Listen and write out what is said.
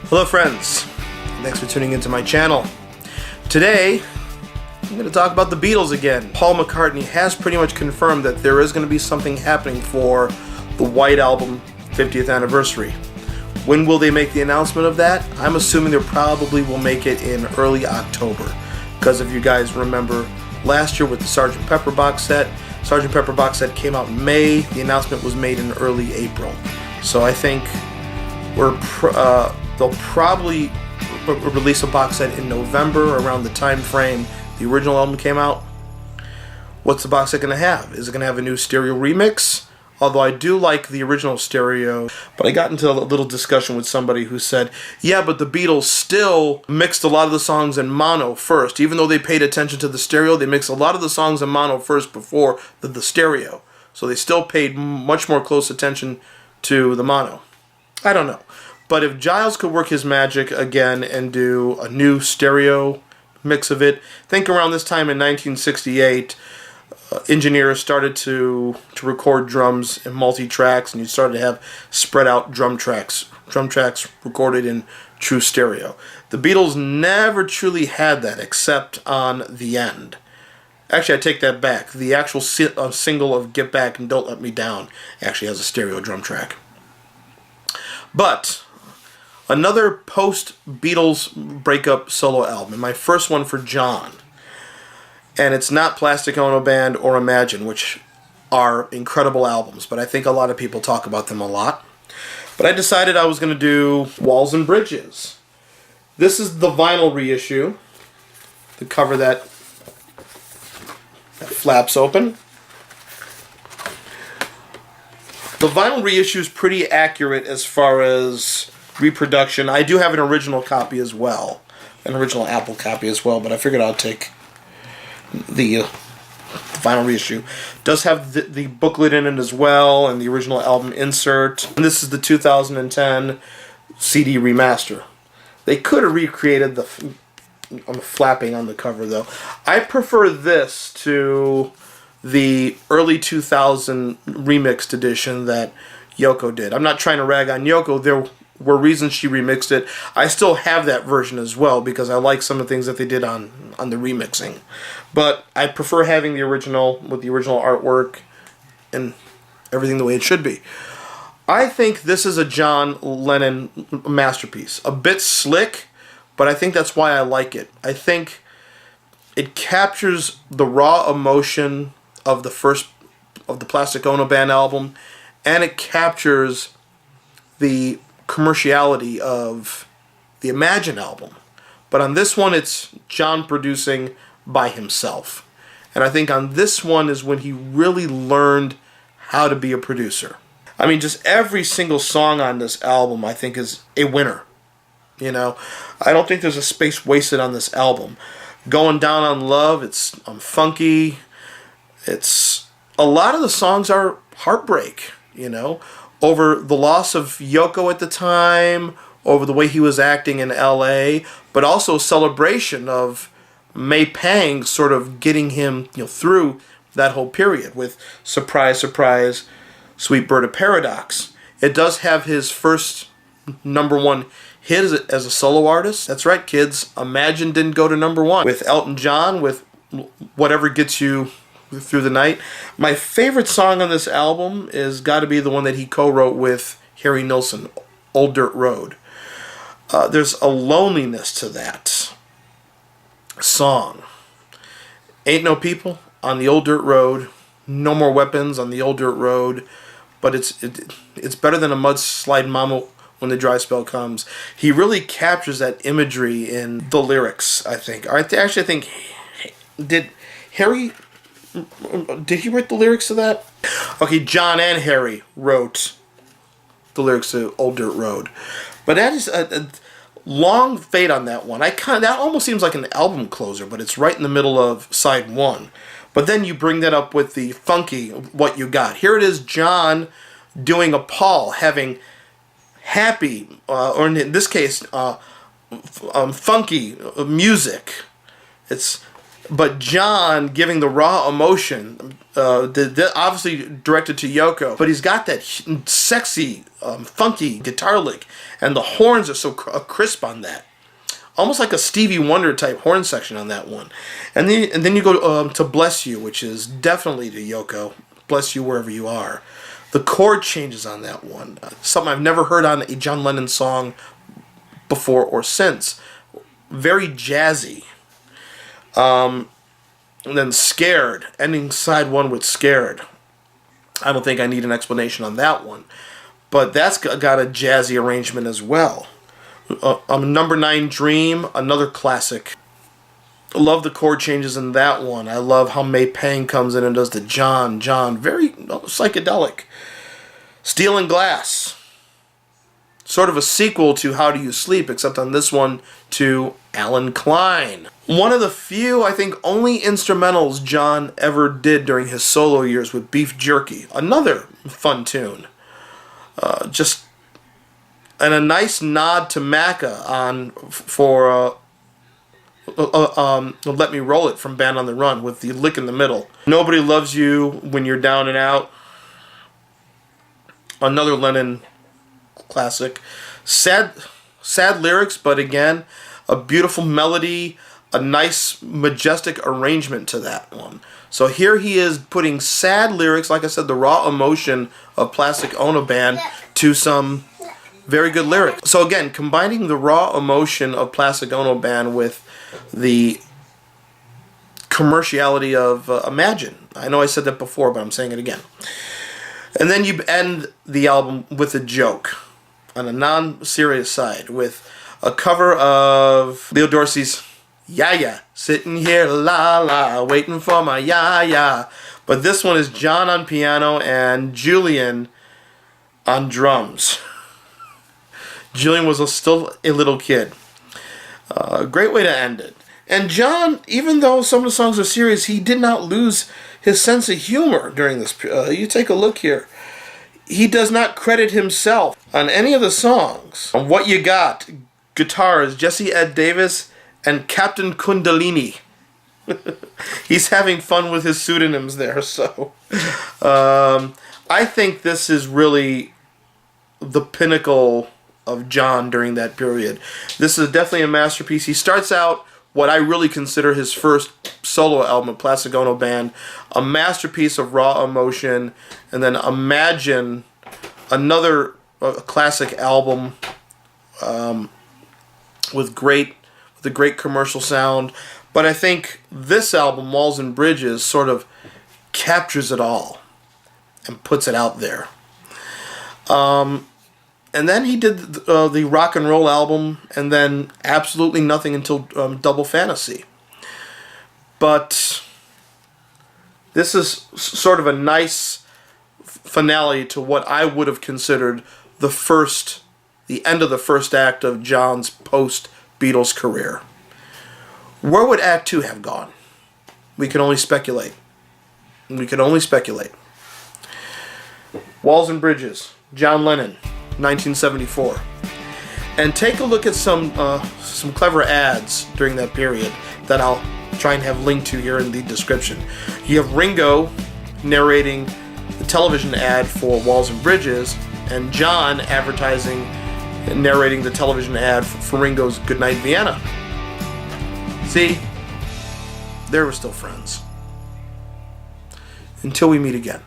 Hello friends, thanks for tuning into my channel. Today, I'm going to talk about the Beatles again. Paul McCartney has pretty much confirmed that there is going to be something happening for the White Album 50th anniversary. When will they make the announcement of that? I'm assuming they probably will make it in early October. Because if you guys remember last year with the Sgt. Pepper box set, Sgt. Pepper box set came out in May, the announcement was made in early April. So I think they'll probably release a box set in November around the time frame the original album came out. What's the box set going to have? Is it going to have a new stereo remix? Although I do like the original stereo, but I got into a little discussion with somebody who said, yeah, but the Beatles still mixed a lot of the songs in mono first. Even though they paid attention to the stereo, they mixed a lot of the songs in mono first before the stereo. So they still paid much more close attention to the mono. I don't know. But if Giles could work his magic again and do a new stereo mix of it, think around this time in 1968, engineers started to record drums in multi-tracks, and you started to have spread out drum tracks recorded in true stereo. The Beatles never truly had that except on The End. Actually, I take that back. The actual single of Get Back and Don't Let Me Down actually has a stereo drum track. But another post-Beatles breakup solo album, my first one for John. And it's not Plastic Ono Band or Imagine, which are incredible albums, but I think a lot of people talk about them a lot. But I decided I was going to do Walls and Bridges. This is the vinyl reissue, the cover that flaps open. The vinyl reissue is pretty accurate as far as reproduction. I do have an original copy as well, an original Apple copy as well, but I figured I'd take the vinyl reissue. Does have the booklet in it as well, and the original album insert. And this is the 2010 CD remaster. They could have recreated the flapping on the cover, though. I prefer this to the early 2000 remixed edition that Yoko did. I'm not trying to rag on Yoko. There were reasons she remixed it. I still have that version as well because I like some of the things that they did on the remixing. But I prefer having the original with the original artwork and everything the way it should be. I think this is a John Lennon masterpiece. A bit slick, but I think that's why I like it. I think it captures the raw emotion of the Plastic Ono Band album, and it captures the commerciality of the Imagine album. But on this one, it's John producing by himself. And I think on this one is when he really learned how to be a producer. I mean, just every single song on this album, I think, is a winner. You know, I don't think there's a space wasted on this album. Going Down on Love, it's funky. It's a lot of the songs are heartbreak, you know, over the loss of Yoko at the time, over the way he was acting in L.A., but also celebration of May Pang sort of getting him, you know, through that whole period with Surprise, Surprise, Sweet Bird of Paradox. It does have his first #1 hit as a solo artist. That's right, kids. Imagine didn't go to #1. With Elton John, with Whatever Gets You Through the Night. My favorite song on this album is got to be the one that he co-wrote with Harry Nilsson, Old Dirt Road. There's a loneliness to that song. Ain't No People on the Old Dirt Road, No More Weapons on the Old Dirt Road, but it's better than a mudslide mama when the dry spell comes. He really captures that imagery in the lyrics, I think. I think, did he write the lyrics to that? Okay, John and Harry wrote the lyrics to Old Dirt Road. But that is a long fade on that one. That almost seems like an album closer, but it's right in the middle of side 1. But then you bring that up with the funky What You Got. Here it is, John doing a Paul, having happy, or in this case, funky music. It's But John giving the raw emotion, obviously directed to Yoko, but he's got that sexy, funky guitar lick, and the horns are so crisp on that. Almost like a Stevie Wonder type horn section on that one. And then you go to Bless You, which is definitely to Yoko. Bless You Wherever You Are. The chord changes on that one. Something I've never heard on a John Lennon song before or since. Very jazzy. And then Scared, ending side one with Scared. I don't think I need an explanation on that one. But that's got a jazzy arrangement as well. Number 9, Dream, another classic. I love the chord changes in that one. I love how May Pang comes in and does the John, very psychedelic. Steel and Glass. Sort of a sequel to How Do You Sleep, except on this one to Alan Klein. One of the few, I think, only instrumentals John ever did during his solo years with Beef Jerky. Another fun tune. And a nice nod to Macca for Let Me Roll It from Band on the Run with the lick in the middle. Nobody Loves You When You're Down and Out. Another Lennon classic. Sad lyrics, but again, a beautiful melody, a nice majestic arrangement to that one. So here he is putting sad lyrics, like I said, the raw emotion of Plastic Ono Band to some very good lyrics. So again, combining the raw emotion of Plastic Ono Band with the commerciality of Imagine. I know I said that before, but I'm saying it again. And then you end the album with a joke on a non-serious side with a cover of Leo Dorsey's "Ya Ya," sitting here la la, waiting for my ya ya. But this one is John on piano and Julian on drums. Julian was still a little kid. Great way to end it. And John, even though some of the songs are serious, he did not lose his sense of humor during this. You take a look here. He does not credit himself on any of the songs. On What You Got, guitars, Jesse Ed Davis and Captain Kundalini. He's having fun with his pseudonyms there. So I think this is really the pinnacle of John during that period. This is definitely a masterpiece. He starts out what I really consider his first solo album, Plastic Ono Band, a masterpiece of raw emotion, and then Imagine, another classic album with a great commercial sound. But I think this album, Walls and Bridges, sort of captures it all and puts it out there. And then he did the rock and roll album, and then absolutely nothing until Double Fantasy. But this is sort of a nice finale to what I would have considered the end of the first act of John's post-Beatles career. Where would Act 2 have gone? We can only speculate. Walls and Bridges, John Lennon, 1974. And take a look at some clever ads during that period that I'll try and have linked to here in the description. You have Ringo narrating the television ad for Walls and Bridges, and John advertising and narrating the television ad for Ringo's Goodnight, Vienna. See, they were still friends. Until we meet again.